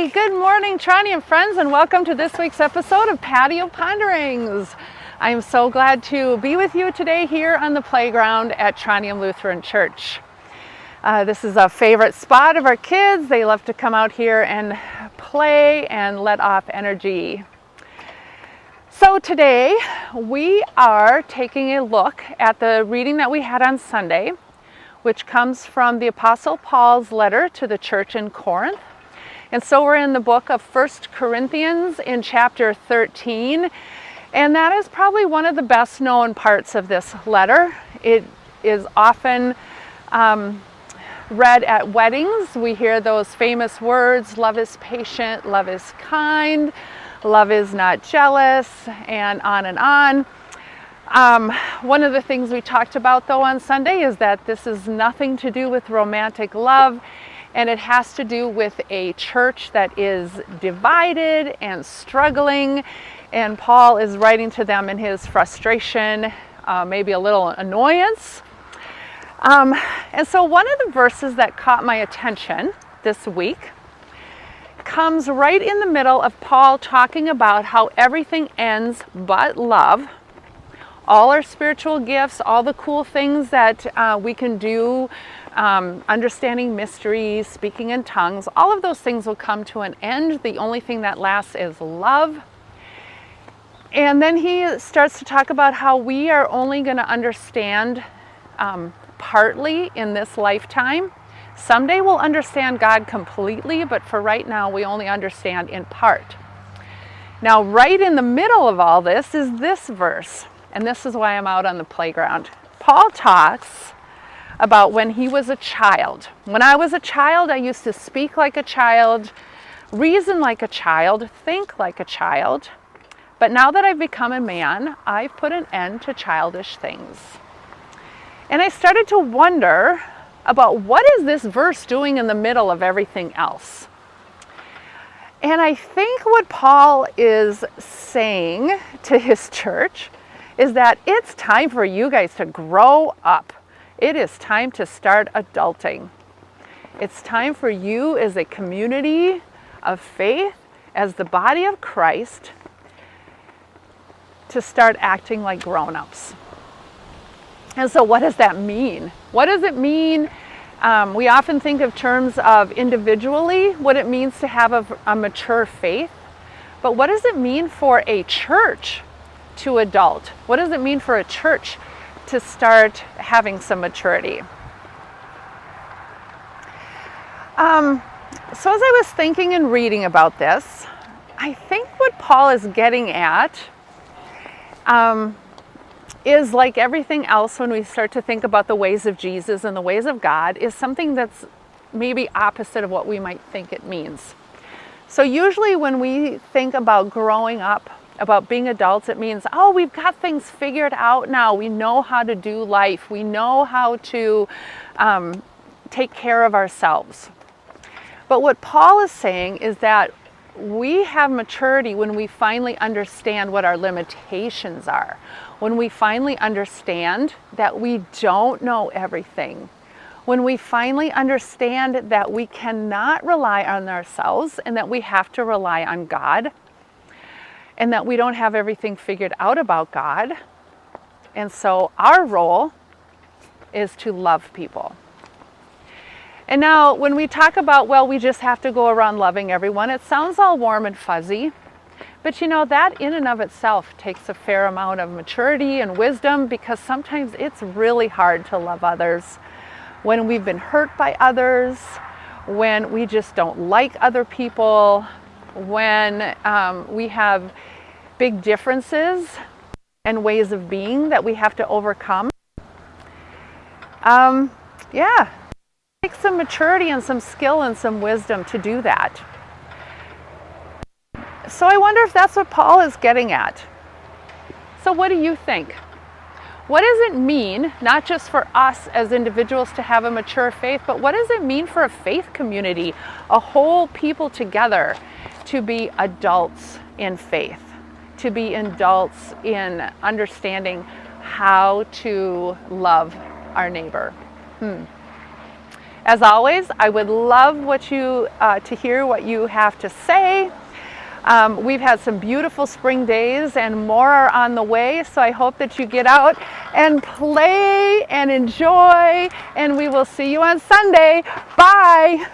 Hey, good morning, Trondheim friends, and welcome to this week's episode of Patio Ponderings. I am so glad to be with you today here on the playground at Trondheim Lutheran Church. This is a favorite spot of our kids. They love to come out here and play and let off energy. So today we are taking a look at the reading that we had on Sunday, which comes from the Apostle Paul's letter to the church in Corinth. And so we're in the book of 1 Corinthians in chapter 13, and that is probably one of the best known parts of this letter. It is often read at weddings. We hear those famous words, love is patient, love is kind, love is not jealous, and on and on. One of the things we talked about though on Sunday is that this is nothing to do with romantic love, and it has to do with a church that is divided and struggling, and Paul is writing to them in his frustration, maybe a little annoyance. And so one of the verses that caught my attention this week comes right in the middle of Paul talking about how everything ends but love. All our spiritual gifts, all the cool things that we can do, understanding mysteries, speaking in tongues, all of those things will come to an end. The only thing that lasts is love. And then he starts to talk about how we are only going to understand partly in this lifetime. Someday we'll understand God completely, but for right now we only understand in part. Now, right in the middle of all this is this verse. And this is why I'm out on the playground. Paul talks about when he was a child. When I was a child, I used to speak like a child, reason like a child, think like a child. But now that I've become a man, I've put an end to childish things. And I started to wonder about what is this verse doing in the middle of everything else? And I think what Paul is saying to his church is that it's time for you guys to grow up. It is time to start adulting. It's time for you as a community of faith, as the body of Christ, to start acting like grown-ups. And so what does that mean? What does it mean? We often think of terms of individually, what it means to have a mature faith. But what does it mean for a church to adult? What does it mean for a church to start having some maturity? So as I was thinking and reading about this, I think what Paul is getting at is like everything else when we start to think about the ways of Jesus and the ways of God, is something that's maybe opposite of what we might think it means. So usually when we think about growing up, about being adults, it means, oh, we've got things figured out now. We know how to do life. We know how to take care of ourselves. But what Paul is saying is that we have maturity when we finally understand what our limitations are. When we finally understand that we don't know everything. When we finally understand that we cannot rely on ourselves and that we have to rely on God. And that we don't have everything figured out about God. And so our role is to love people. And now when we talk about, well, we just have to go around loving everyone, it sounds all warm and fuzzy. But you know, that in and of itself takes a fair amount of maturity and wisdom, because sometimes it's really hard to love others when we've been hurt by others, when we just don't like other people, when we have big differences and ways of being that we have to overcome. It takes some maturity and some skill and some wisdom to do that. So I wonder if that's what Paul is getting at. So what do you think? What does it mean, not just for us as individuals to have a mature faith, but what does it mean for a faith community, a whole people together, to be adults in faith, to be adults in understanding how to love our neighbor? As always, I would love to hear what you have to say. We've had some beautiful spring days and more are on the way, so I hope that you get out and play and enjoy, and we will see you on Sunday. Bye!